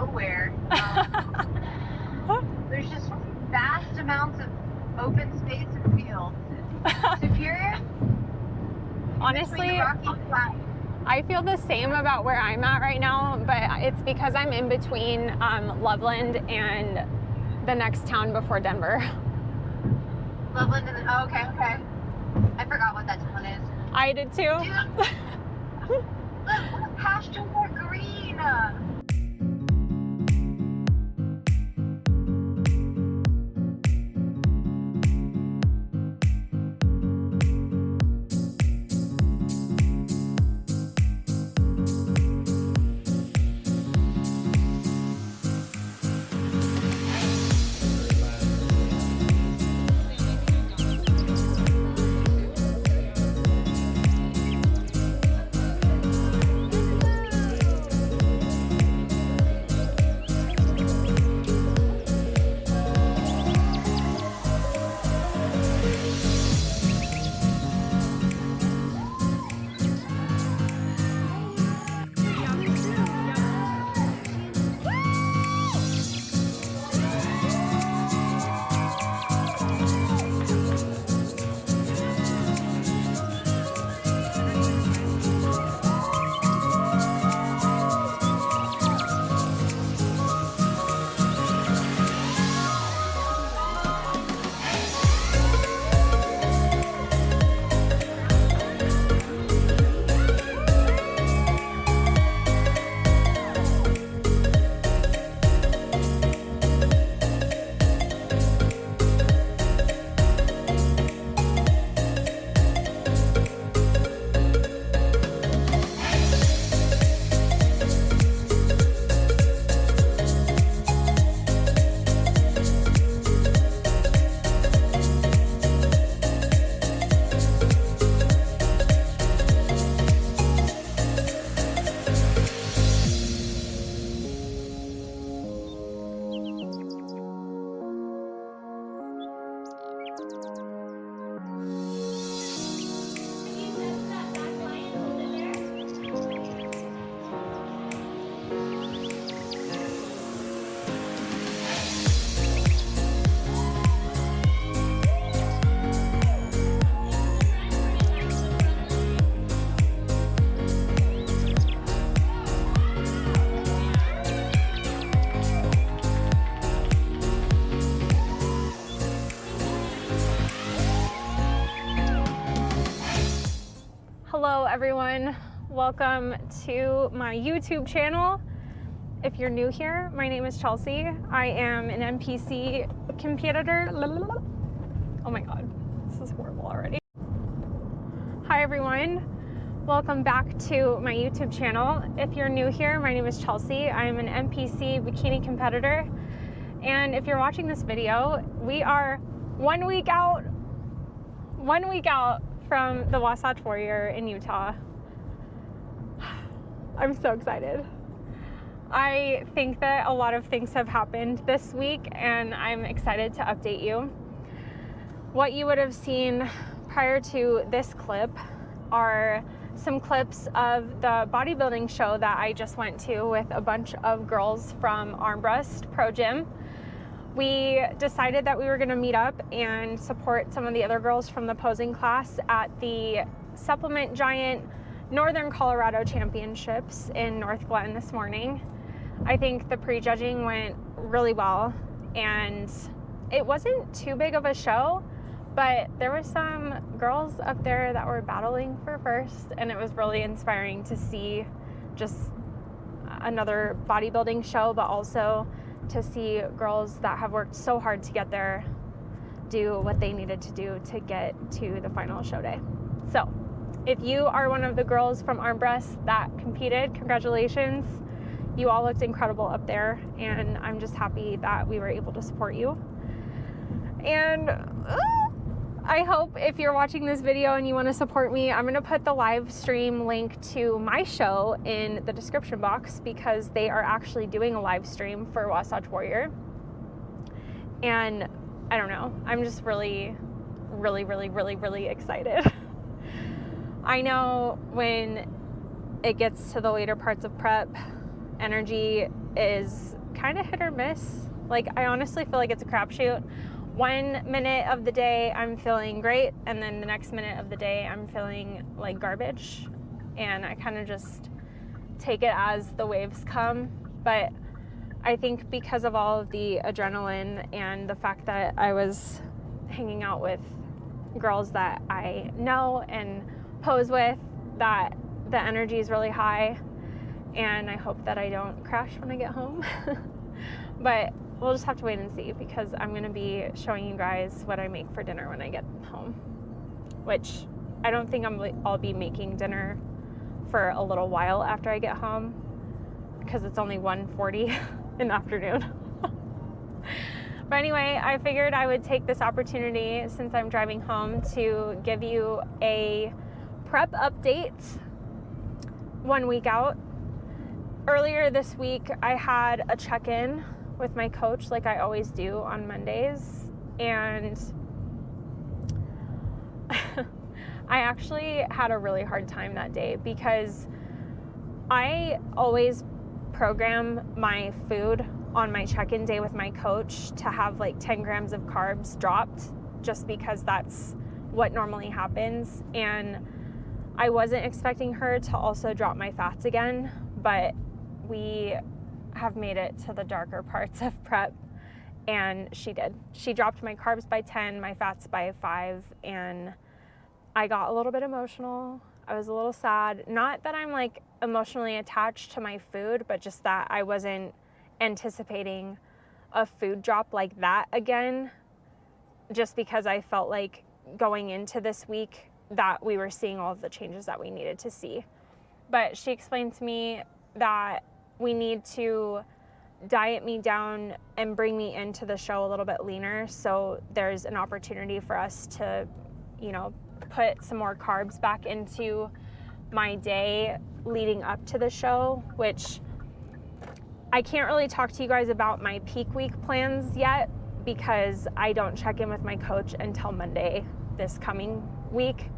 nowhere. There's just vast amounts of open space and fields. Superior? Honestly, I feel the same about where I'm at right now, but it's because I'm in between Loveland and the next town before Denver. Loveland and oh, okay. I forgot what that town is. I did too. Look, pasture more green. Hello everyone, welcome to my YouTube channel. If you're new here, my name is Chelsea. I am an NPC competitor. Oh my god, this is horrible already. Hi everyone, welcome back to my YouTube channel. If you're new here, my name is Chelsea. I am an NPC Bikini competitor. And if you're watching this video, we are 1 week out from the Wasatch Warrior in Utah. I'm so excited. I think that a lot of things have happened this week and I'm excited to update you. What you would have seen prior to this clip are some clips of the bodybuilding show that I just went to with a bunch of girls from Armbrust Pro Gym. We decided that we were going to meet up and support some of the other girls from the posing class at the Supplement Giant Northern Colorado Championships in North Glen this morning. I think the pre-judging went really well and it wasn't too big of a show, but there were some girls up there that were battling for first and it was really inspiring to see just another bodybuilding show, but also to see girls that have worked so hard to get there do what they needed to do to get to the final show day. So if you are one of the girls from Armbrust that competed, congratulations. You all looked incredible up there and I'm just happy that we were able to support you. And I hope if you're watching this video and you want to support me, I'm going to put the live stream link to my show in the description box because they are actually doing a live stream for Wasatch Warrior. And I don't know, I'm just really excited. I know when it gets to the later parts of prep, energy is kind of hit or miss. Like, I honestly feel like it's a crapshoot. 1 minute of the day I'm feeling great, and then the next minute of the day I'm feeling like garbage, and I kind of just take it as the waves come. But I think because of all of the adrenaline and the fact that I was hanging out with girls that I know and pose with, that the energy is really high, and I hope that I don't crash when I get home. But we'll just have to wait and see, because I'm going to be showing you guys what I make for dinner when I get home, which I don't think I'll be making dinner for a little while after I get home, because it's only 1:40 in the afternoon. But anyway, I figured I would take this opportunity, since I'm driving home, to give you a prep update 1 week out. Earlier this week, I had a check-in with my coach, like I always do on Mondays, and I actually had a really hard time that day, because I always program my food on my check-in day with my coach to have like 10 grams of carbs dropped, just because that's what normally happens. And I wasn't expecting her to also drop my fats again, but we have made it to the darker parts of prep, and she did. She dropped my carbs by 10, my fats by 5, and I got a little bit emotional. I was a little sad. Not that I'm like emotionally attached to my food, but just that I wasn't anticipating a food drop like that again, just because I felt like going into this week that we were seeing all of the changes that we needed to see. But she explained to me that we need to diet me down and bring me into the show a little bit leaner, so there's an opportunity for us to, put some more carbs back into my day leading up to the show, which I can't really talk to you guys about my peak week plans yet, because I don't check in with my coach until Monday this coming week.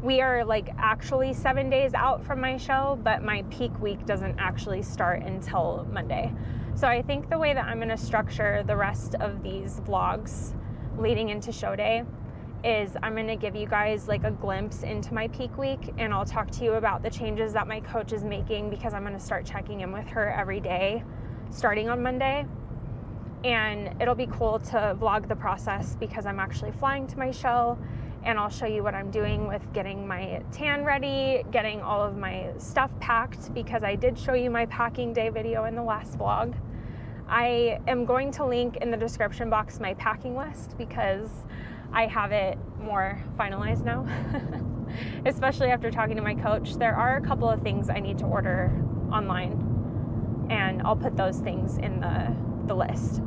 We are like actually 7 days out from my show, but my peak week doesn't actually start until Monday. So I think the way that I'm going to structure the rest of these vlogs leading into show day is I'm going to give you guys like a glimpse into my peak week, and I'll talk to you about the changes that my coach is making, because I'm going to start checking in with her every day starting on Monday. And it'll be cool to vlog the process, because I'm actually flying to my show, and I'll show you what I'm doing with getting my tan ready, getting all of my stuff packed, because I did show you my packing day video in the last vlog. I am going to link in the description box my packing list, because I have it more finalized now. Especially after talking to my coach. There are a couple of things I need to order online, and I'll put those things in the list.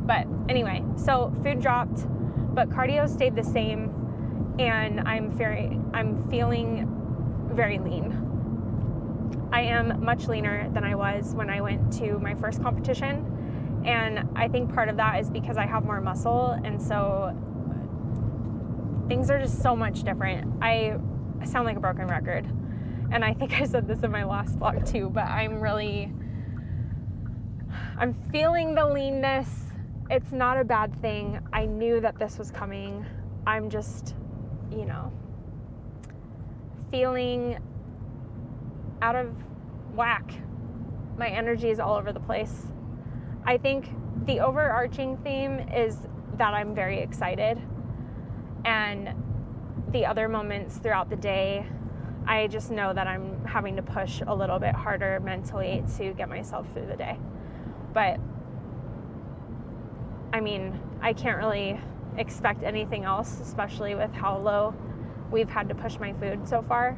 But anyway, so food dropped, but cardio stayed the same, and I'm feeling very lean. I am much leaner than I was when I went to my first competition, and I think part of that is because I have more muscle, and so things are just so much different. I sound like a broken record, and I think I said this in my last vlog too, but I'm feeling the leanness. It's not a bad thing. I knew that this was coming. I'm just, feeling out of whack. My energy is all over the place. I think the overarching theme is that I'm very excited, and the other moments throughout the day, I just know that I'm having to push a little bit harder mentally to get myself through the day. But I mean, I can't really expect anything else, especially with how low we've had to push my food so far.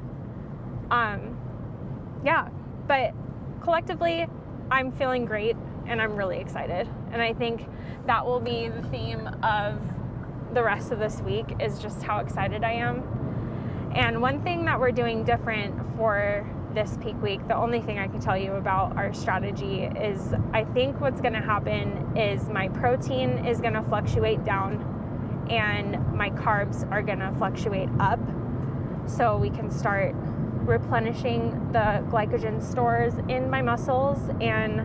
But collectively, I'm feeling great, and I'm really excited. And I think that will be the theme of the rest of this week, is just how excited I am. And one thing that we're doing different for this peak week, the only thing I can tell you about our strategy is, I think what's going to happen is my protein is going to fluctuate down and my carbs are going to fluctuate up, so we can start replenishing the glycogen stores in my muscles and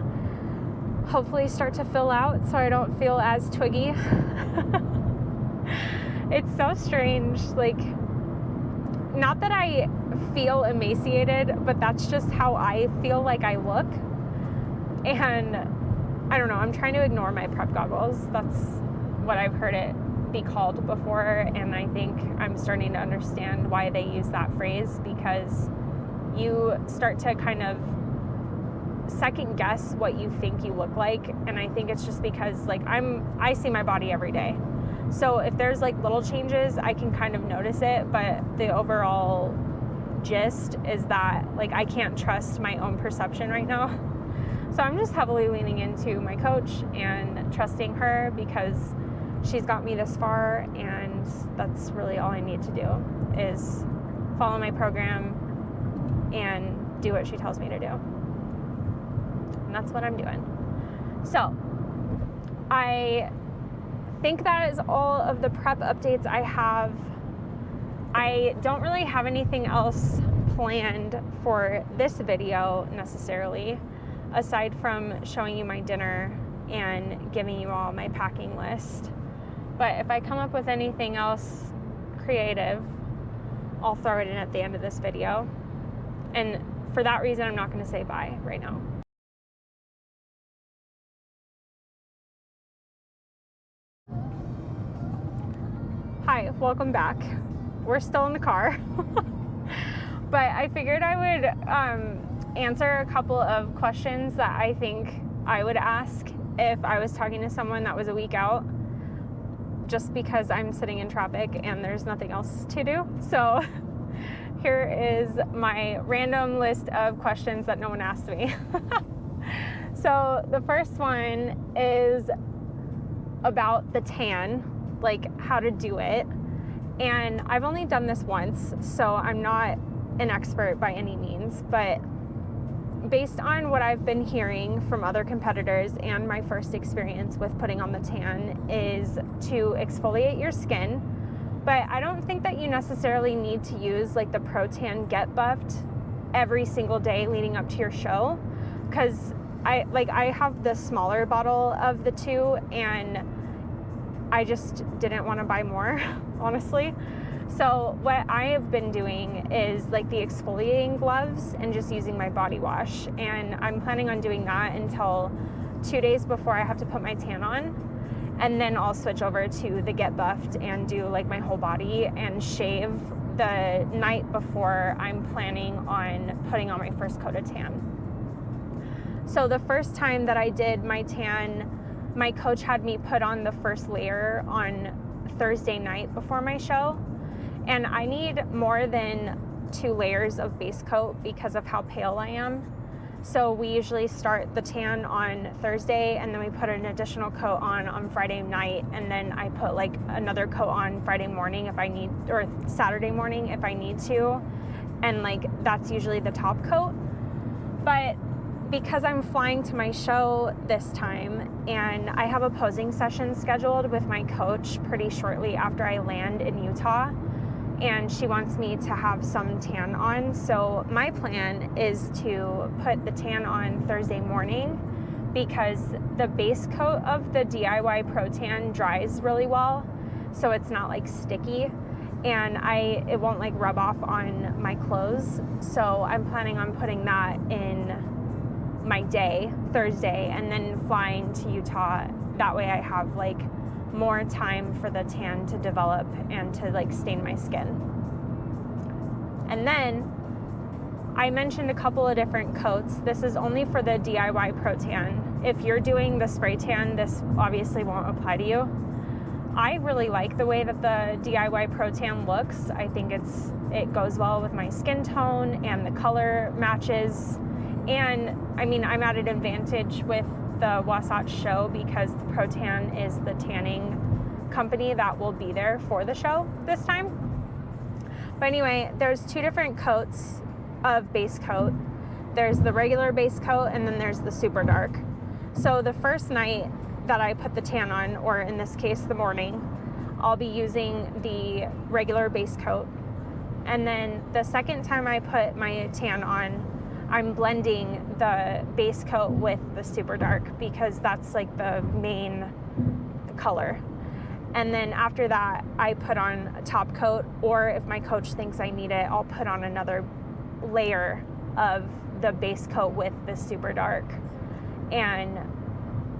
hopefully start to fill out so I don't feel as twiggy. It's so strange, like, not that I feel emaciated, but that's just how I feel like I look. And I don't know, I'm trying to ignore my prep goggles. That's what I've heard it be called before, and I think I'm starting to understand why they use that phrase, because you start to kind of second guess what you think you look like. And I think it's just because, like, I see my body every day. So if there's like little changes, I can kind of notice it, but the overall gist is that, like, I can't trust my own perception right now. So I'm just heavily leaning into my coach and trusting her, because she's got me this far, and that's really all I need to do is follow my program and do what she tells me to do. And that's what I'm doing. So I think that is all of the prep updates I have. I don't really have anything else planned for this video necessarily, aside from showing you my dinner and giving you all my packing list. But if I come up with anything else creative, I'll throw it in at the end of this video. And for that reason, I'm not going to say bye right now. Hi, welcome back. We're still in the car. But I figured I would answer a couple of questions that I think I would ask if I was talking to someone that was a week out, just because I'm sitting in traffic and there's nothing else to do. So here is my random list of questions that no one asked me. So the first one is about the tan, like how to do it. And I've only done this once, so I'm not an expert by any means, but based on what I've been hearing from other competitors and my first experience with putting on the tan is to exfoliate your skin. But I don't think that you necessarily need to use like the Pro Tan Get Buffed every single day leading up to your show, because I have the smaller bottle of the two, and I just didn't want to buy more, honestly. So what I have been doing is like the exfoliating gloves and just using my body wash. And I'm planning on doing that until 2 days before I have to put my tan on. And then I'll switch over to the Get Buffed and do like my whole body and shave the night before I'm planning on putting on my first coat of tan. So the first time that I did my tan, my coach had me put on the first layer on Thursday night before my show. And I need more than 2 layers of base coat because of how pale I am. So we usually start the tan on Thursday, and then we put an additional coat on Friday night, and then I put like another coat on Friday morning if I need, or Saturday morning if I need to. And like that's usually the top coat. But because I'm flying to my show this time, and I have a posing session scheduled with my coach pretty shortly after I land in Utah, and she wants me to have some tan on. So my plan is to put the tan on Thursday morning, because the base coat of the DIY Pro Tan dries really well, so it's not like sticky, and it won't like rub off on my clothes. So I'm planning on putting that in my day, Thursday, and then flying to Utah. That way I have like more time for the tan to develop and to like stain my skin. And then I mentioned a couple of different coats. This is only for the DIY Pro Tan. If you're doing the spray tan, this obviously won't apply to you. I really like the way that the DIY Pro Tan looks. I think it goes well with my skin tone, and the color matches. And I mean, I'm at an advantage with the Wasatch show because the Pro Tan is the tanning company that will be there for the show this time. But anyway, there's 2 different coats of base coat. There's the regular base coat, and then there's the super dark. So the first night that I put the tan on, or in this case the morning, I'll be using the regular base coat. And then the second time I put my tan on, I'm blending the base coat with the super dark because that's like the main color. And then after that, I put on a top coat, or if my coach thinks I need it, I'll put on another layer of the base coat with the super dark. And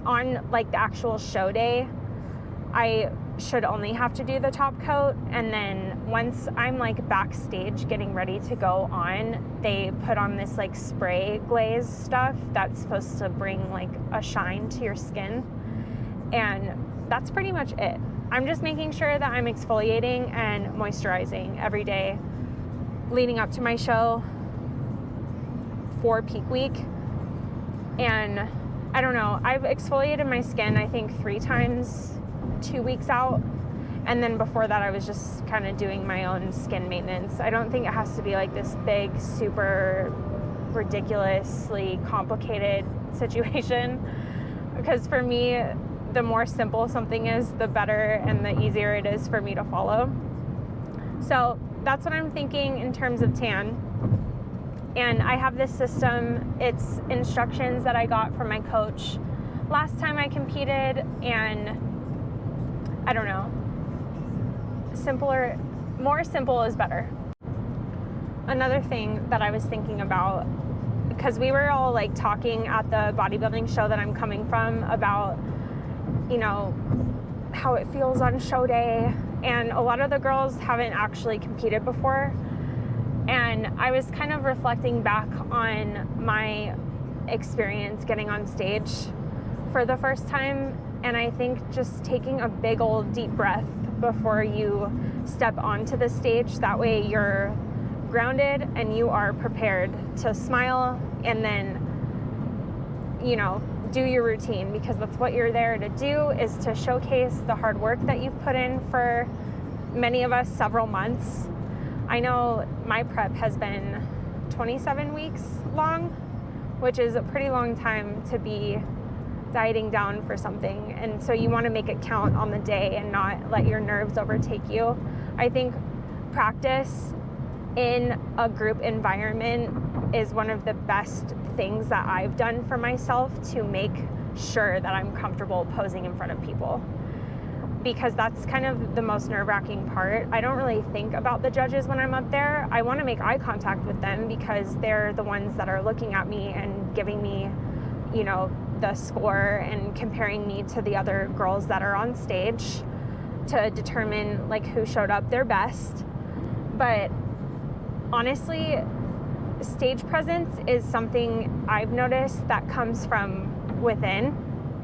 on like the actual show day, I should only have to do the top coat, and then once I'm like backstage getting ready to go on, they put on this like spray glaze stuff that's supposed to bring like a shine to your skin, and that's pretty much it. I'm just making sure that I'm exfoliating and moisturizing every day leading up to my show for peak week. And I don't know, I've exfoliated my skin I think 3 times 2 weeks out, and then before that I was just kind of doing my own skin maintenance. I don't think it has to be like this big, super ridiculously complicated situation, because for me, the more simple something is, the better and the easier it is for me to follow. So that's what I'm thinking in terms of tan. And I have this system. It's instructions that I got from my coach last time I competed, and I don't know, more simple is better. Another thing that I was thinking about, because we were all like talking at the bodybuilding show that I'm coming from about, you know, how it feels on show day, and a lot of the girls haven't actually competed before. And I was kind of reflecting back on my experience getting on stage for the first time, and I think just taking a big old deep breath before you step onto the stage, that way you're grounded and you are prepared to smile and then, you know, do your routine, because that's what you're there to do, is to showcase the hard work that you've put in for many of us several months. I know my prep has been 27 weeks long, which is a pretty long time to be dieting down for something. And so you want to make it count on the day and not let your nerves overtake you. I think practice in a group environment is one of the best things that I've done for myself to make sure that I'm comfortable posing in front of people, because that's kind of the most nerve-wracking part. I don't really think about the judges when I'm up there. I want to make eye contact with them because they're the ones that are looking at me and giving me, you know, the score and comparing me to the other girls that are on stage to determine like who showed up their best. But honestly, stage presence is something I've noticed that comes from within.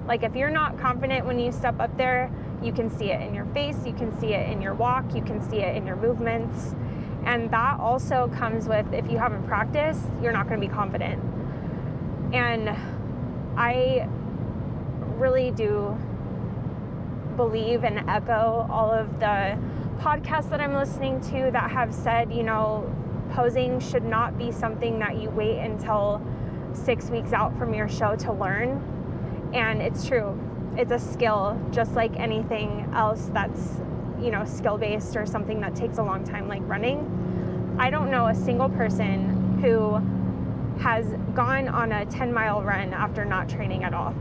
Like if you're not confident when you step up there, you can see it in your face, you can see it in your walk, you can see it in your movements. And that also comes with, if you haven't practiced, you're not going to be confident. And I really do believe and echo all of the podcasts that I'm listening to that have said, you know, posing should not be something that you wait until 6 weeks out from your show to learn. And it's true. It's a skill, just like anything else that's, you know, skill-based or something that takes a long time, like running. I don't know a single person who has gone on a 10-mile run after not training at all.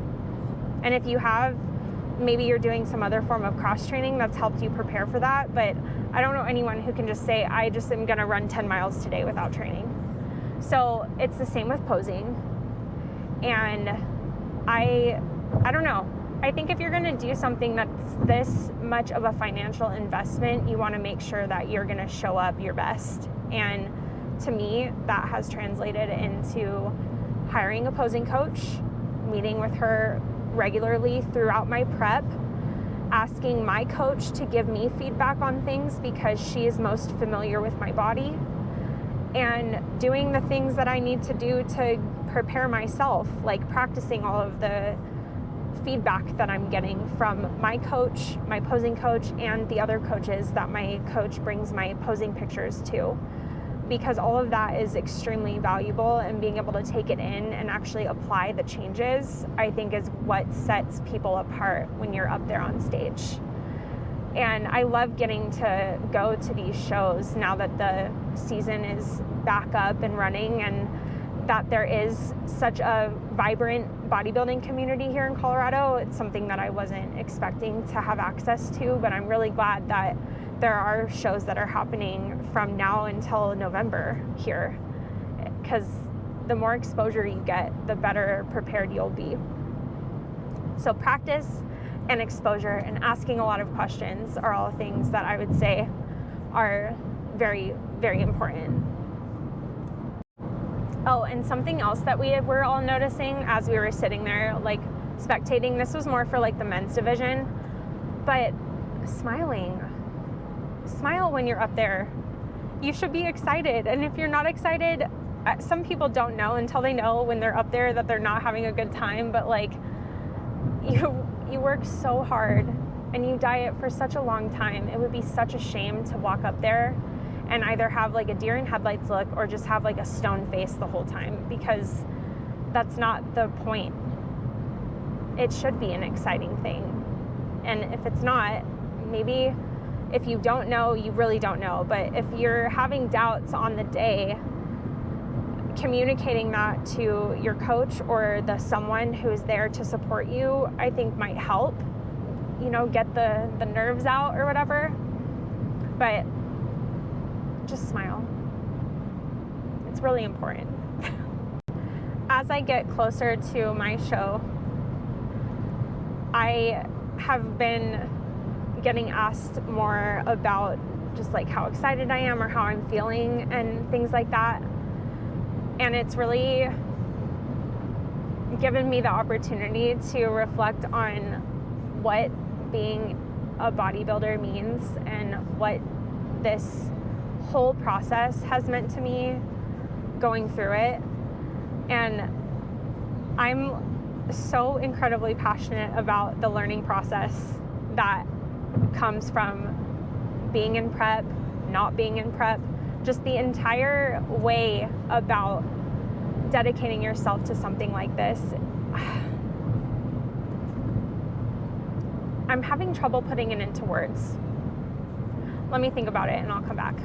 And if you have, maybe you're doing some other form of cross-training that's helped you prepare for that, but I don't know anyone who can just say, I just am gonna run 10 miles today without training. So it's the same with posing. And I don't know. I think if you're gonna do something that's this much of a financial investment, you wanna make sure that you're gonna show up your best. And to me, that has translated into hiring a posing coach, meeting with her regularly throughout my prep, asking my coach to give me feedback on things because she is most familiar with my body, and doing the things that I need to do to prepare myself, like practicing all of the feedback that I'm getting from my coach, my posing coach, and the other coaches that my coach brings my posing pictures to, because all of that is extremely valuable, and being able to take it in and actually apply the changes, I think, is what sets people apart when you're up there on stage. And I love getting to go to these shows now that the season is back up and running, and that there is such a vibrant bodybuilding community here in Colorado. It's something that I wasn't expecting to have access to, but I'm really glad that there are shows that are happening from now until November here, because the more exposure you get, the better prepared you'll be. So practice and exposure and asking a lot of questions are all things that I would say are very, very important. Oh, and something else that we were all noticing as we were sitting there, like spectating, this was more for like the men's division, but smiling. Smile when you're up there. You should be excited. And if you're not excited, some people don't know until they know when they're up there that they're not having a good time, but like you work so hard and you diet for such a long time. It would be such a shame to walk up there and either have like a deer in headlights look or just have like a stone face the whole time, because that's not the point. It should be an exciting thing. And if it's not, maybe if you don't know, you really don't know. But if you're having doubts on the day, communicating that to your coach or the someone who's there to support you, I think might help, you know, get the nerves out or whatever. But just smile. It's really important. As I get closer to my show, I have been getting asked more about just like how excited I am or how I'm feeling and things like that. And it's really given me the opportunity to reflect on what being a bodybuilder means and what this whole process has meant to me going through it. And I'm so incredibly passionate about the learning process that comes from being in prep, not being in prep, just the entire way about dedicating yourself to something like this. I'm having trouble putting it into words. Let me think about it and I'll come back.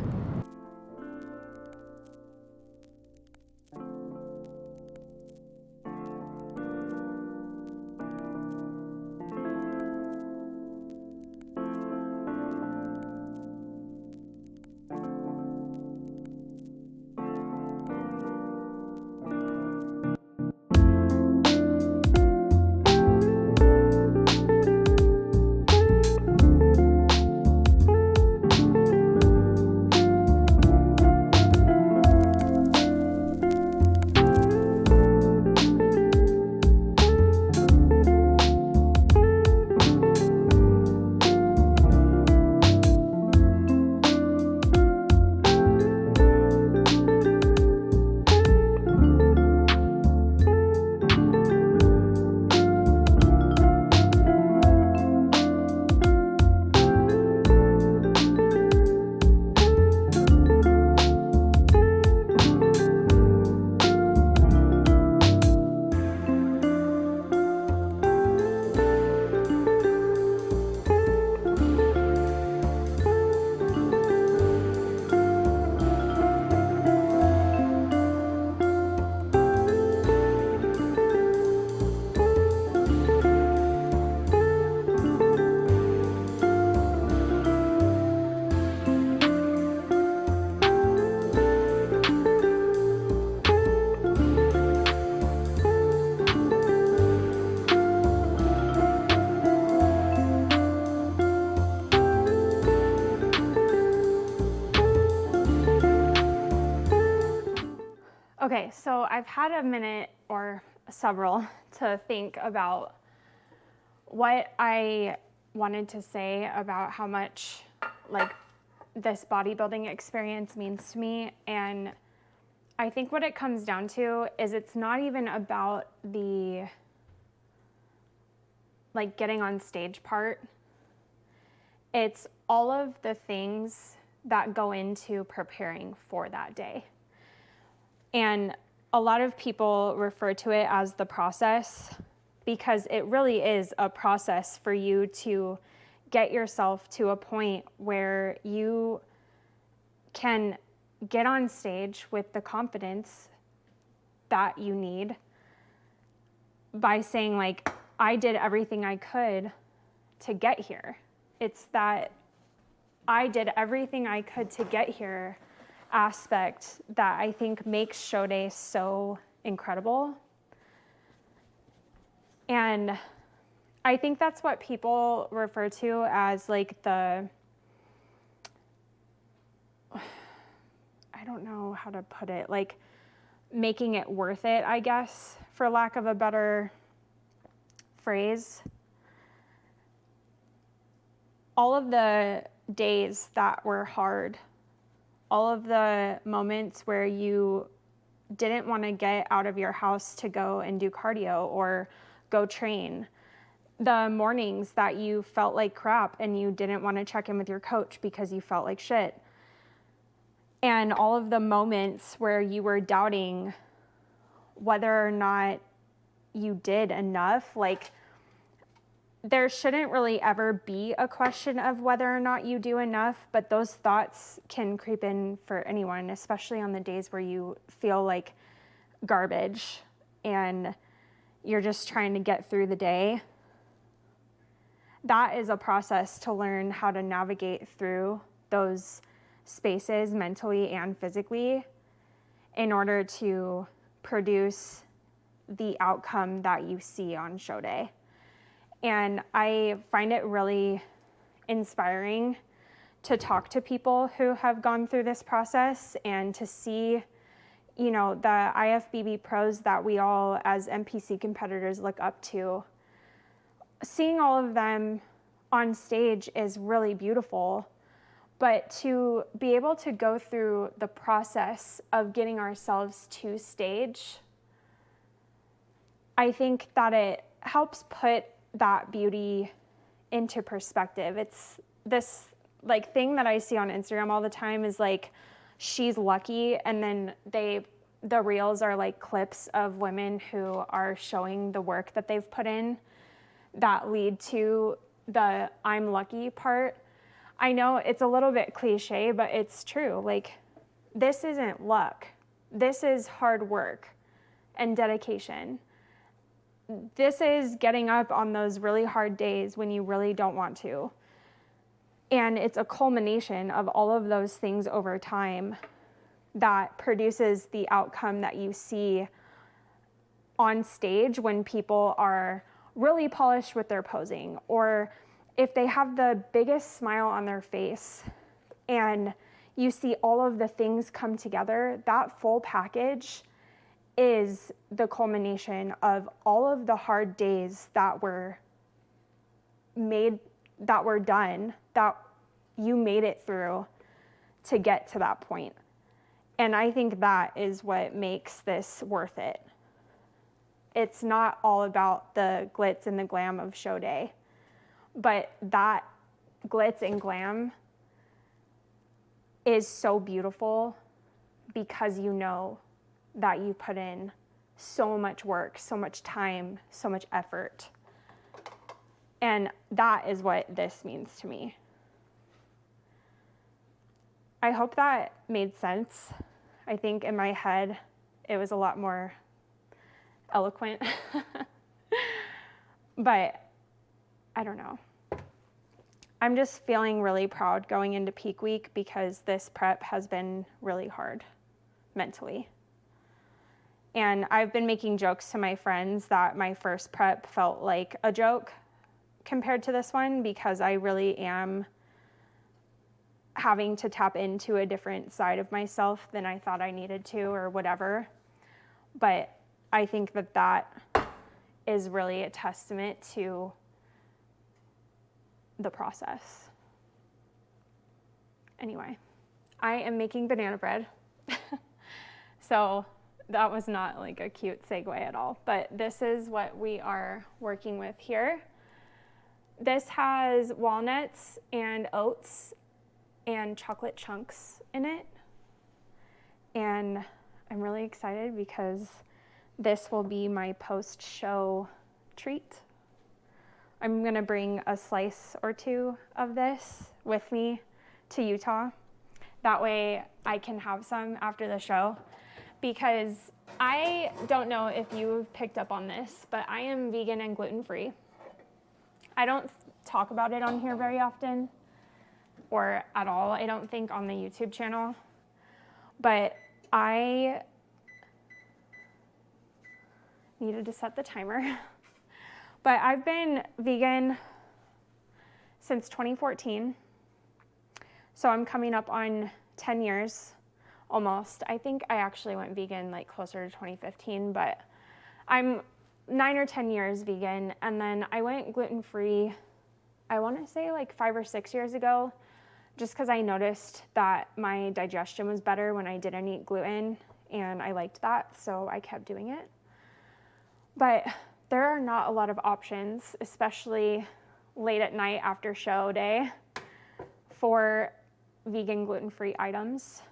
Okay, so I've had a minute or several to think about what I wanted to say about how much like this bodybuilding experience means to me. And I think what it comes down to is it's not even about the like getting on stage part. It's all of the things that go into preparing for that day. And a lot of people refer to it as the process because it really is a process for you to get yourself to a point where you can get on stage with the confidence that you need by saying, like, I did everything I could to get here. It's that I did everything I could to get here aspect that I think makes show day so incredible. And I think that's what people refer to as like I don't know how to put it, like making it worth it, I guess, for lack of a better phrase. All of the days that were hard, all of the moments where you didn't want to get out of your house to go and do cardio or go train, the mornings that you felt like crap and you didn't want to check in with your coach because you felt like shit, and all of the moments where you were doubting whether or not you did enough. Like, there shouldn't really ever be a question of whether or not you do enough, but those thoughts can creep in for anyone, especially on the days where you feel like garbage and you're just trying to get through the day. That is a process to learn how to navigate through those spaces mentally and physically in order to produce the outcome that you see on show day. And I find it really inspiring to talk to people who have gone through this process and to see, you know, the IFBB pros that we all as NPC competitors look up to. Seeing all of them on stage is really beautiful, but to be able to go through the process of getting ourselves to stage, I think that it helps put that beauty into perspective. It's this like thing that I see on Instagram all the time is like, she's lucky, and then the reels are like clips of women who are showing the work that they've put in that lead to the I'm lucky part. I know it's a little bit cliche, but it's true. Like, this isn't luck. This is hard work and dedication. This is getting up on those really hard days when you really don't want to. And it's a culmination of all of those things over time that produces the outcome that you see on stage when people are really polished with their posing, or if they have the biggest smile on their face and you see all of the things come together. That full package is the culmination of all of the hard days that were made, that were done, that you made it through to get to that point. And I think that is what makes this worth it. It's not all about the glitz and the glam of show day, but that glitz and glam is so beautiful because you know that you put in so much work, so much time, so much effort. And that is what this means to me. I hope that made sense. I think in my head, it was a lot more eloquent. But I don't know. I'm just feeling really proud going into peak week because this prep has been really hard mentally. And I've been making jokes to my friends that my first prep felt like a joke compared to this one because I really am having to tap into a different side of myself than I thought I needed to or whatever. But I think that that is really a testament to the process. Anyway, I am making banana bread. So that was not like a cute segue at all, but this is what we are working with here. This has walnuts and oats and chocolate chunks in it. And I'm really excited because this will be my post-show treat. I'm gonna bring a slice or two of this with me to Utah. That way I can have some after the show. because I don't know if you've picked up on this, but I am vegan and gluten-free. I don't talk about it on here very often, or at all, I don't think, on the YouTube channel. But I needed to set the timer. But I've been vegan since 2014. So I'm coming up on 10 years almost. I think I actually went vegan like closer to 2015, but I'm 9 or 10 years vegan. And then I went gluten-free, I want to say like 5 or 6 years ago, just because I noticed that my digestion was better when I didn't eat gluten, and I liked that, so I kept doing it. But there are not a lot of options, especially late at night after show day, for vegan gluten-free items.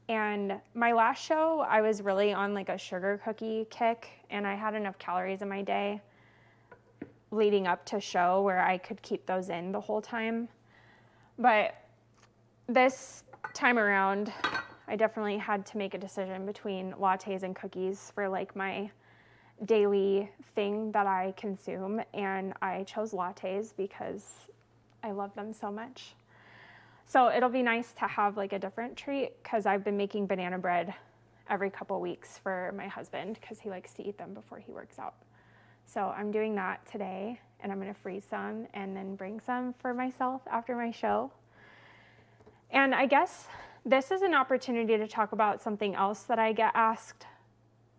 And my last show, I was really on like a sugar cookie kick, and I had enough calories in my day leading up to show where I could keep those in the whole time. But this time around, I definitely had to make a decision between lattes and cookies for like my daily thing that I consume, and I chose lattes because I love them so much. So it'll be nice to have like a different treat, because I've been making banana bread every couple weeks for my husband because he likes to eat them before he works out. So I'm doing that today, and I'm gonna freeze some and then bring some for myself after my show. And I guess this is an opportunity to talk about something else that I get asked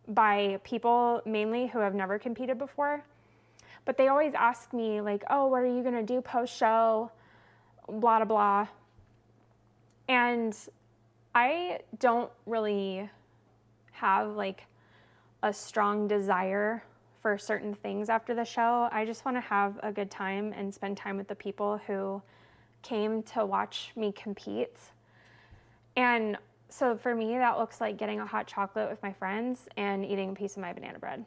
by people mainly who have never competed before. But they always ask me like, oh, what are you gonna do post-show, blah, blah, blah. And I don't really have like a strong desire for certain things after the show. I just wanna have a good time and spend time with the people who came to watch me compete. And so for me, that looks like getting a hot chocolate with my friends and eating a piece of my banana bread.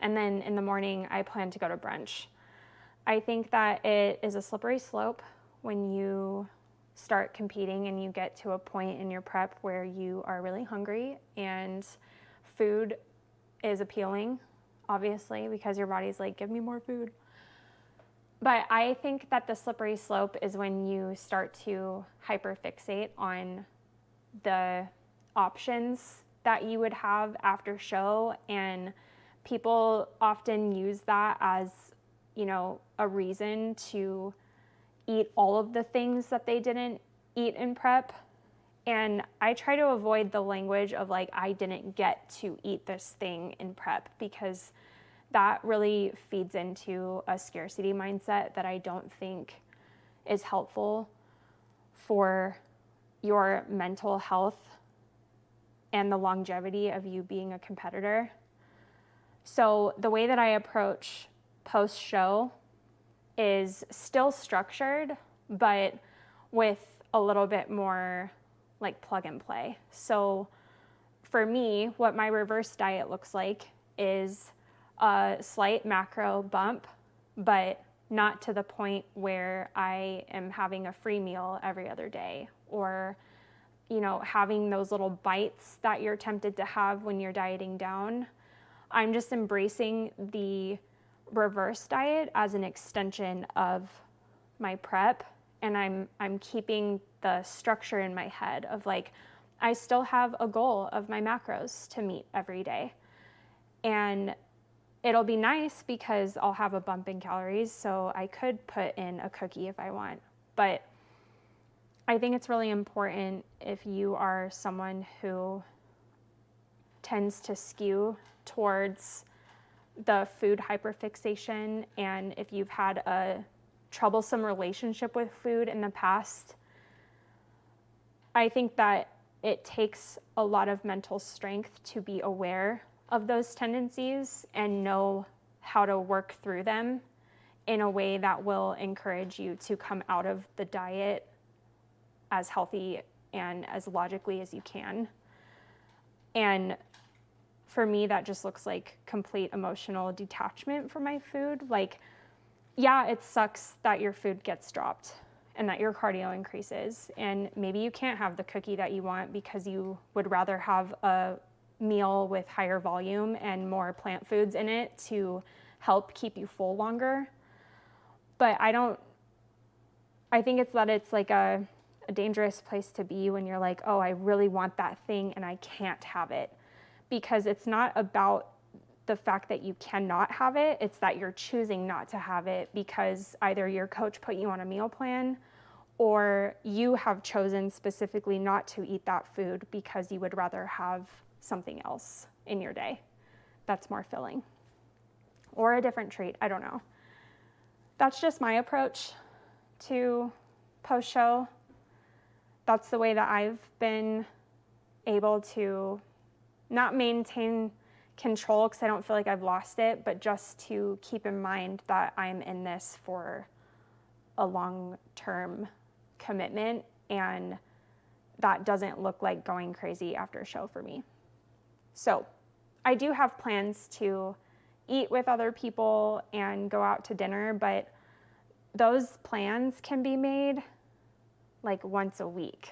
And then in the morning, I plan to go to brunch. I think that it is a slippery slope when you start competing and you get to a point in your prep where you are really hungry, and food is appealing, obviously, because your body's like, give me more food. But I think that the slippery slope is when you start to hyperfixate on the options that you would have after show, and people often use that as, you know, a reason to eat all of the things that they didn't eat in prep. And I try to avoid the language of like, I didn't get to eat this thing in prep, because that really feeds into a scarcity mindset that I don't think is helpful for your mental health and the longevity of you being a competitor. So the way that I approach post-show is still structured, but with a little bit more like plug and play. So for me, what my reverse diet looks like is a slight macro bump, but not to the point where I am having a free meal every other day, or, you know, having those little bites that you're tempted to have when you're dieting down. I'm just embracing the reverse diet as an extension of my prep, and I'm keeping the structure in my head of like, I still have a goal of my macros to meet every day. And it'll be nice because I'll have a bump in calories, so I could put in a cookie if I want. But I think it's really important, if you are someone who tends to skew towards the food hyperfixation, and if you've had a troublesome relationship with food in the past, I think that it takes a lot of mental strength to be aware of those tendencies and know how to work through them in a way that will encourage you to come out of the diet as healthy and as logically as you can. And for me, that just looks like complete emotional detachment from my food. Like, yeah, it sucks that your food gets dropped and that your cardio increases, and maybe you can't have the cookie that you want because you would rather have a meal with higher volume and more plant foods in it to help keep you full longer. But I think it's that it's like a dangerous place to be when you're like, oh, I really want that thing and I can't have it. Because it's not about the fact that you cannot have it, it's that you're choosing not to have it because either your coach put you on a meal plan or you have chosen specifically not to eat that food because you would rather have something else in your day that's more filling. Or a different treat, I don't know. That's just my approach to post-show. That's the way that I've been able to not maintain control because I don't feel like I've lost it, but just to keep in mind that I'm in this for a long-term commitment, and that doesn't look like going crazy after a show for me. So I do have plans to eat with other people and go out to dinner, but those plans can be made like once a week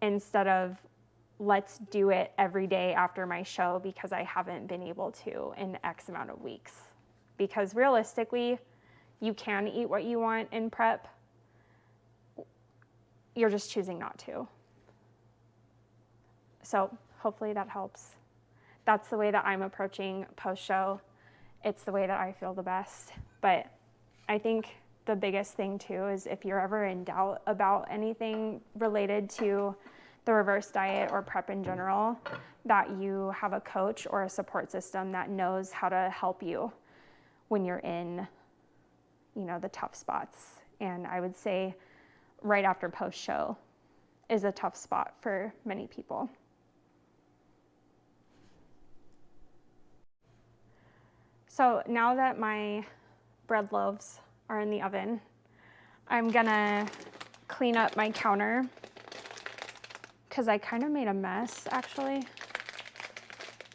instead of let's do it every day after my show because I haven't been able to in X amount of weeks. Because realistically, you can eat what you want in prep. You're just choosing not to. So hopefully that helps. That's the way that I'm approaching post-show. It's the way that I feel the best. But I think the biggest thing too is if you're ever in doubt about anything related to the reverse diet or prep in general, that you have a coach or a support system that knows how to help you when you're in, the tough spots. And I would say right after post-show is a tough spot for many people. So now that my bread loaves are in the oven, I'm gonna clean up my counter because I kind of made a mess, actually.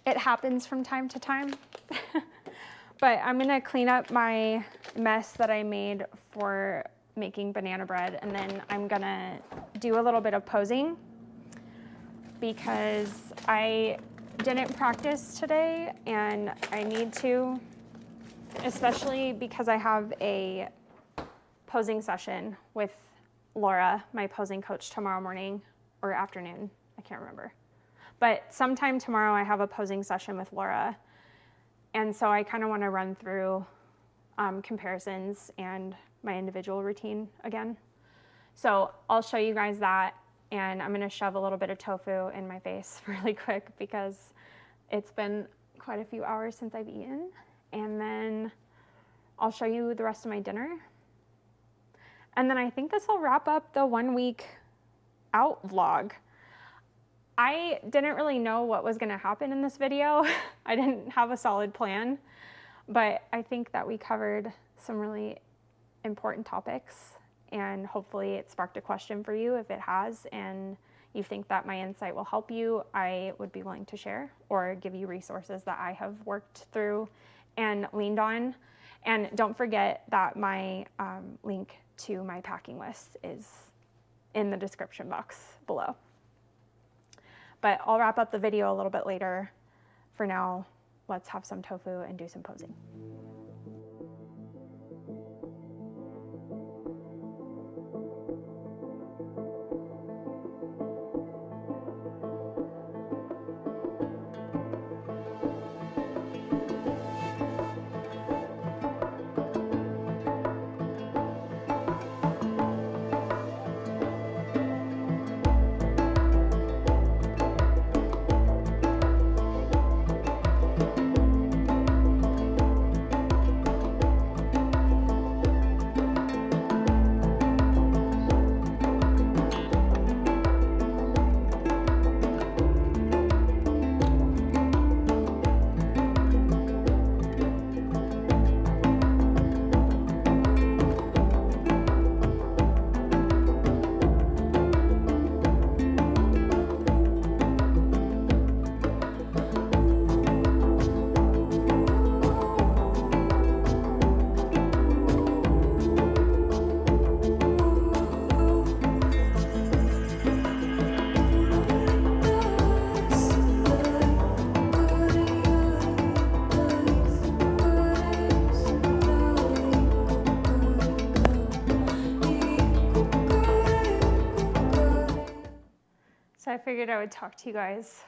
It happens from time to time. But I'm gonna clean up my mess that I made for making banana bread, and then I'm gonna do a little bit of posing because I didn't practice today and I need to, especially because I have a posing session with Laura, my posing coach, tomorrow morning or afternoon, I can't remember. But sometime tomorrow I have a posing session with Laura. And so I kind of want to run through comparisons and my individual routine again. So I'll show you guys that, and I'm gonna shove a little bit of tofu in my face really quick because it's been quite a few hours since I've eaten. And then I'll show you the rest of my dinner. And then I think this will wrap up the 1 week out vlog. I didn't really know what was gonna happen in this video. I didn't have a solid plan, but I think that we covered some really important topics, and hopefully it sparked a question for you. If it has, and you think that my insight will help you, I would be willing to share or give you resources that I have worked through and leaned on. And don't forget that my link to my packing list is in the description box below. But I'll wrap up the video a little bit later. For now, let's have some tofu and do some posing. figured I would talk to you guys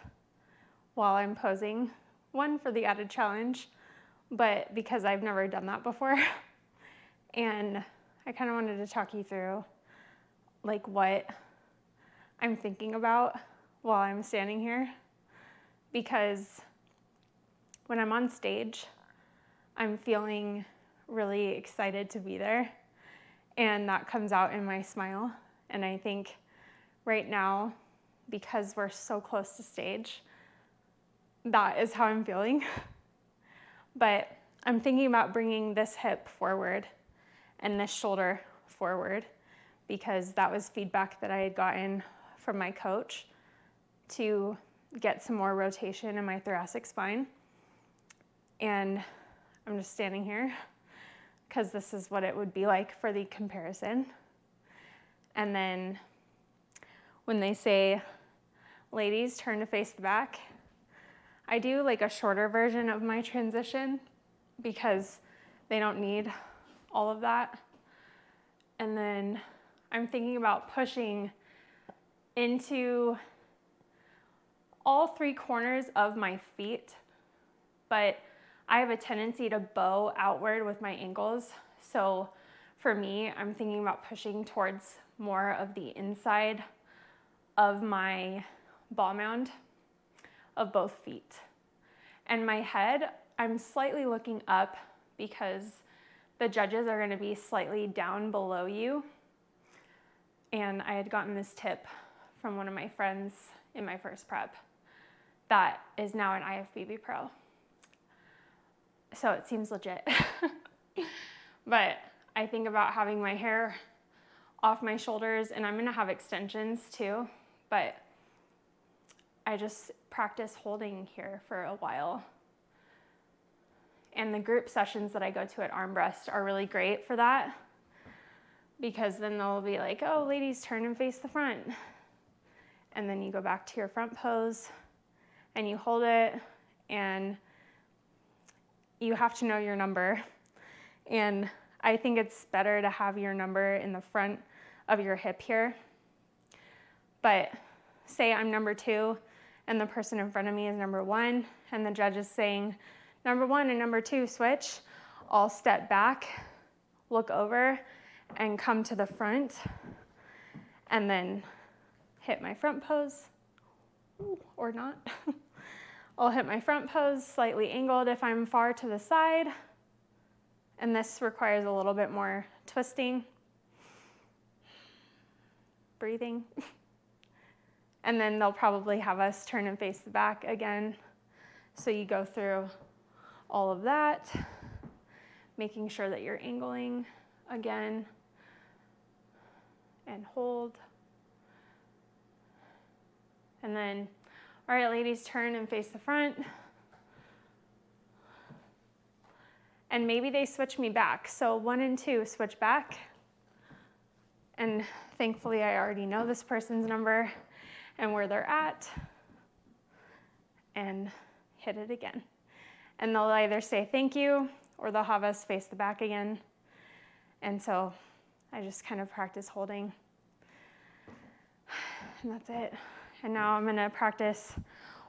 while I'm posing. One, for the added challenge, but because I've never done that before. And I kind of wanted to talk you through like what I'm thinking about while I'm standing here. Because when I'm on stage, I'm feeling really excited to be there. And that comes out in my smile. And I think right now, because we're so close to stage, that is how I'm feeling. But I'm thinking about bringing this hip forward and this shoulder forward, because that was feedback that I had gotten from my coach to get some more rotation in my thoracic spine. And I'm just standing here because this is what it would be like for the comparison. And then when they say, ladies, turn to face the back, I do like a shorter version of my transition because they don't need all of that. And then I'm thinking about pushing into all three corners of my feet, but I have a tendency to bow outward with my ankles. So for me, I'm thinking about pushing towards more of the inside of my ball mound of both feet. And my head, I'm slightly looking up because the judges are going to be slightly down below you. And I had gotten this tip from one of my friends in my first prep that is now an IFBB pro. So it seems legit. But I think about having my hair off my shoulders, and I'm going to have extensions too, but I just practice holding here for a while. And the group sessions that I go to at Armrest are really great for that, because then they'll be like, oh, ladies, turn and face the front. And then you go back to your front pose and you hold it, and you have to know your number. And I think it's better to have your number in the front of your hip here. But say I'm number 2 and the person in front of me is number 1, and the judge is saying, number 1 and number 2 switch. I'll step back, look over, and come to the front, and then hit my front pose, or not. I'll hit my front pose, slightly angled if I'm far to the side, and this requires a little bit more twisting, breathing. And then they'll probably have us turn and face the back again. So you go through all of that, making sure that you're angling again, and hold. And then, all right, ladies, turn and face the front. And maybe they switch me back. So 1 and 2 switch back. And thankfully, I already know this person's number and where they're at, and hit it again. And they'll either say thank you, or they'll have us face the back again. And so I just kind of practice holding. And that's it. And now I'm gonna practice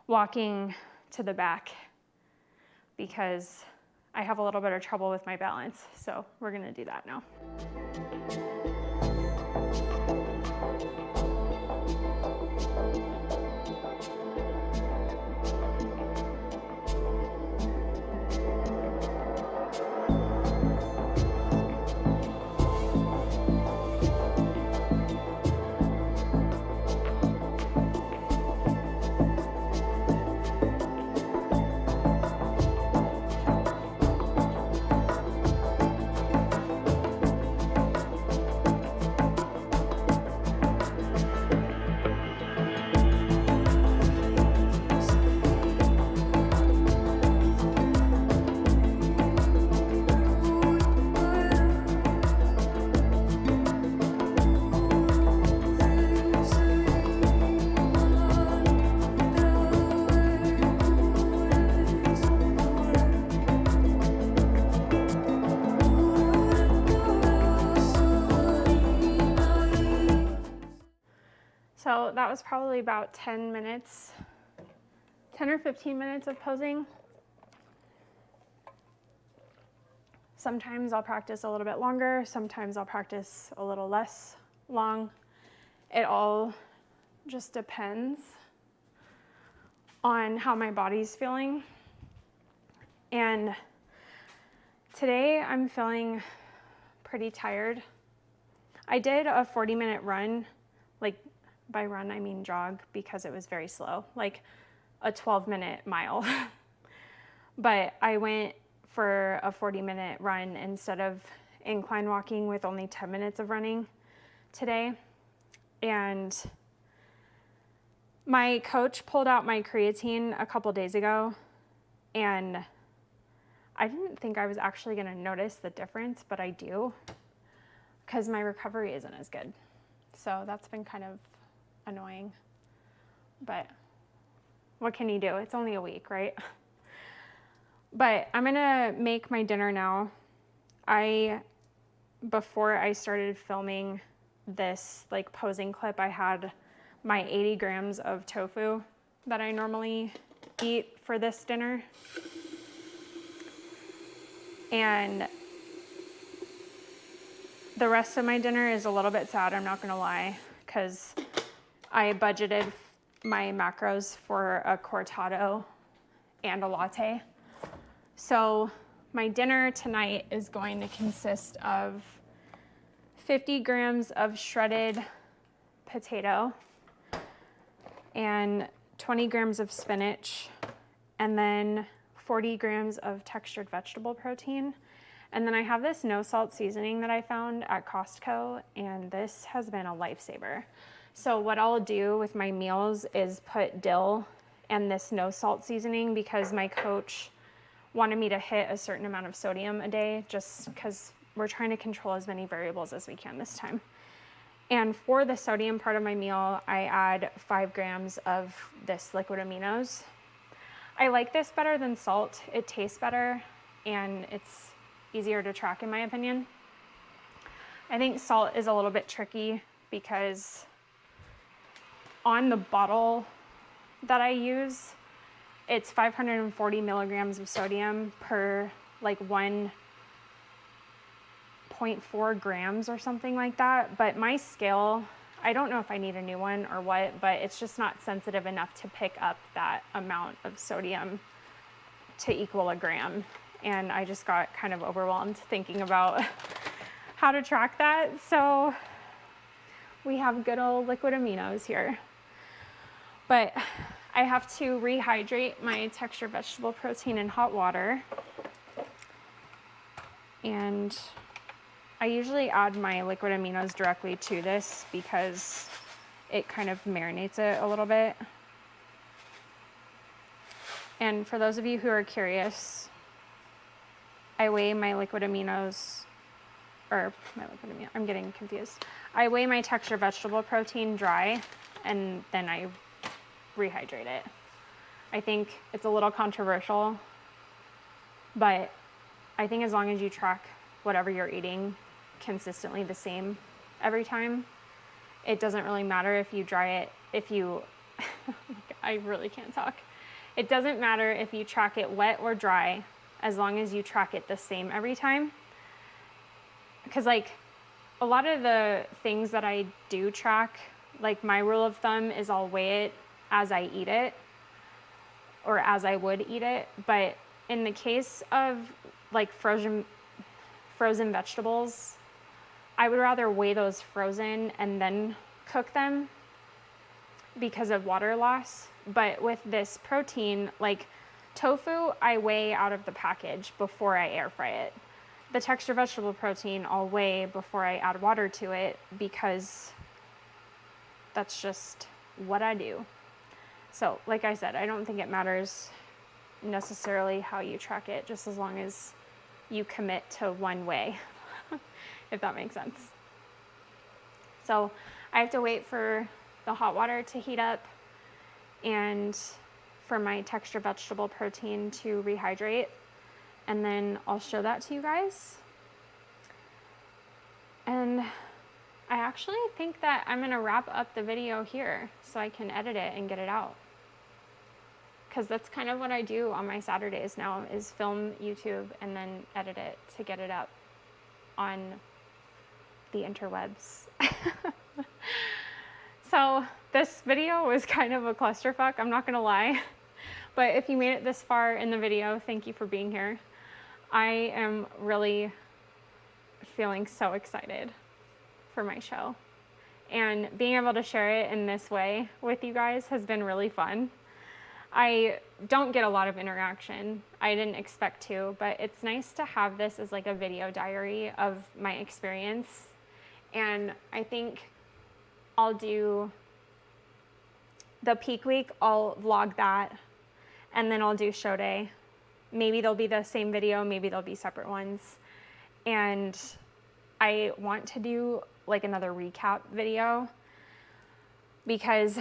walking to the back because I have a little bit of trouble with my balance. So we're gonna do that now. that was probably about 10 minutes, 10 or 15 minutes of posing. Sometimes I'll practice a little bit longer, sometimes I'll practice a little less long. It all just depends on how my body's feeling. And today I'm feeling pretty tired. I did a 40-minute run, like by run I mean jog, because it was very slow, like a 12-minute mile. But I went for a 40-minute run instead of incline walking with only 10 minutes of running today. And my coach pulled out my creatine a couple days ago, and I didn't think I was actually going to notice the difference, but I do, because my recovery isn't as good. So that's been kind of annoying, but what can you do? It's only a week, right? But I'm gonna make my dinner now. Before I started filming this like posing clip, I had my 80 grams of tofu that I normally eat for this dinner. And the rest of my dinner is a little bit sad, I'm not gonna lie, because I budgeted my macros for a cortado and a latte. So my dinner tonight is going to consist of 50 grams of shredded potato and 20 grams of spinach, and then 40 grams of textured vegetable protein. And then I have this no salt seasoning that I found at Costco, and this has been a lifesaver. So what I'll do with my meals is put dill and this no salt seasoning, because my coach wanted me to hit a certain amount of sodium a day, just because we're trying to control as many variables as we can this time. And for the sodium part of my meal, I add 5 grams of this liquid aminos. I like this better than salt. It tastes better and it's easier to track, in my opinion. I think salt is a little bit tricky because on the bottle that I use, it's 540 milligrams of sodium per like 1.4 grams or something like that. But my scale, I don't know if I need a new one or what, but it's just not sensitive enough to pick up that amount of sodium to equal a gram. And I just got kind of overwhelmed thinking about how to track that. So we have good old liquid aminos here. But I have to rehydrate my textured vegetable protein in hot water. And I usually add my liquid aminos directly to this because it kind of marinates it a little bit. And for those of you who are curious, I weigh my liquid aminos, I'm getting confused. I weigh my textured vegetable protein dry, and then I rehydrate it. I think it's a little controversial, but I think as long as you track whatever you're eating consistently the same every time, it doesn't really matter if you dry it, I really can't talk. It doesn't matter if you track it wet or dry, as long as you track it the same every time. Because like a lot of the things that I do track, like my rule of thumb is I'll weigh it as I eat it, or as I would eat it. But in the case of like frozen vegetables, I would rather weigh those frozen and then cook them because of water loss. But with this protein, like tofu, I weigh out of the package before I air fry it. The textured vegetable protein I'll weigh before I add water to it, because that's just what I do. So like I said, I don't think it matters necessarily how you track it, just as long as you commit to one way, if that makes sense. So I have to wait for the hot water to heat up and for my textured vegetable protein to rehydrate, and then I'll show that to you guys. And I actually think that I'm gonna wrap up the video here so I can edit it and get it out. Because that's kind of what I do on my Saturdays now, is film YouTube and then edit it to get it up on the interwebs. So this video was kind of a clusterfuck, I'm not gonna lie. But if you made it this far in the video, thank you for being here. I am really feeling so excited for my show. And being able to share it in this way with you guys has been really fun. I don't get a lot of interaction. I didn't expect to, but it's nice to have this as like a video diary of my experience. And I think I'll do the peak week, I'll vlog that, and then I'll do show day. Maybe they'll be the same video, maybe they'll be separate ones. And I want to do like another recap video because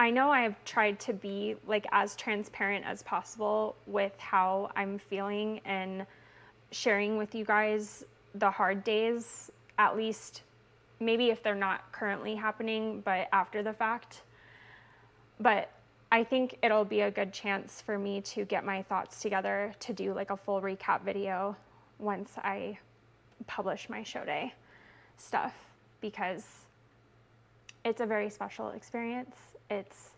I know I've tried to be like as transparent as possible with how I'm feeling and sharing with you guys the hard days, at least maybe if they're not currently happening, but after the fact. But I think it'll be a good chance for me to get my thoughts together to do like a full recap video once I publish my show day stuff, because it's a very special experience. It's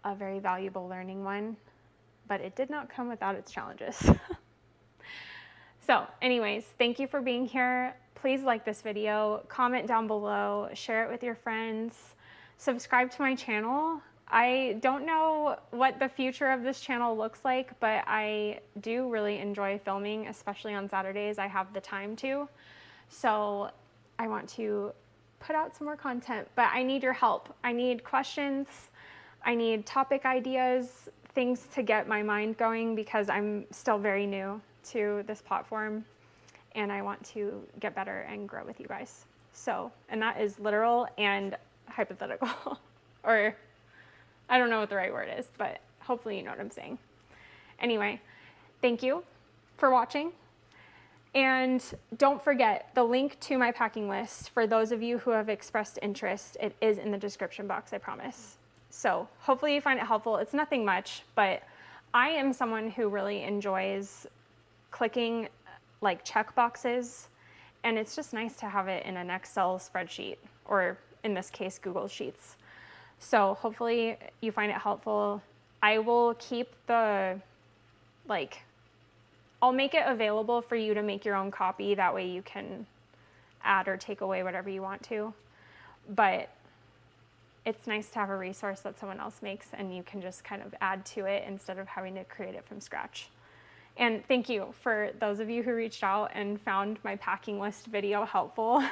a very valuable learning one, but it did not come without its challenges. So anyways, thank you for being here. Please like this video, comment down below, share it with your friends, subscribe to my channel. I don't know what the future of this channel looks like, but I do really enjoy filming, especially on Saturdays. I have the time to. So I want to put out some more content, but I need your help. I need questions. I need topic ideas, things to get my mind going, because I'm still very new to this platform and I want to get better and grow with you guys. So, and that is literal and hypothetical, or I don't know what the right word is, but hopefully you know what I'm saying. Anyway, thank you for watching. And don't forget the link to my packing list for those of you who have expressed interest. It is in the description box, I promise. So hopefully you find it helpful. It's nothing much, but I am someone who really enjoys clicking like check boxes, and it's just nice to have it in an Excel spreadsheet, or in this case, Google Sheets. So hopefully you find it helpful. I will keep the, I'll make it available for you to make your own copy. That way you can add or take away whatever you want to. But it's nice to have a resource that someone else makes and you can just kind of add to it instead of having to create it from scratch. And thank you for those of you who reached out and found my packing list video helpful.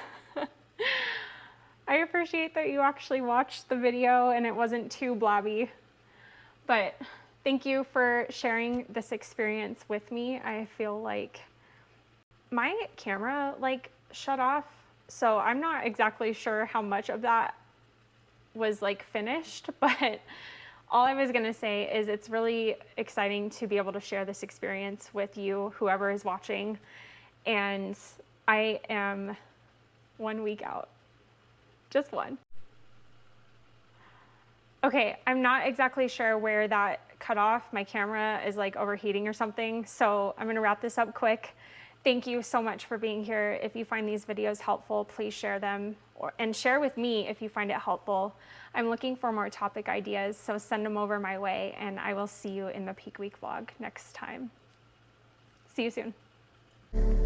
I appreciate that you actually watched the video and it wasn't too blabby. But thank you for sharing this experience with me. I feel like my camera shut off, so I'm not exactly sure how much of that was finished, but all I was gonna say is it's really exciting to be able to share this experience with you, whoever is watching. And I am 1 week out, just one. Okay, I'm not exactly sure where that cut off. My camera is overheating or something, so I'm gonna wrap this up quick. Thank you so much for being here. If you find these videos helpful, please share them, and share with me if you find it helpful. I'm looking for more topic ideas, so send them over my way, and I will see you in the Peak Week vlog next time. See you soon.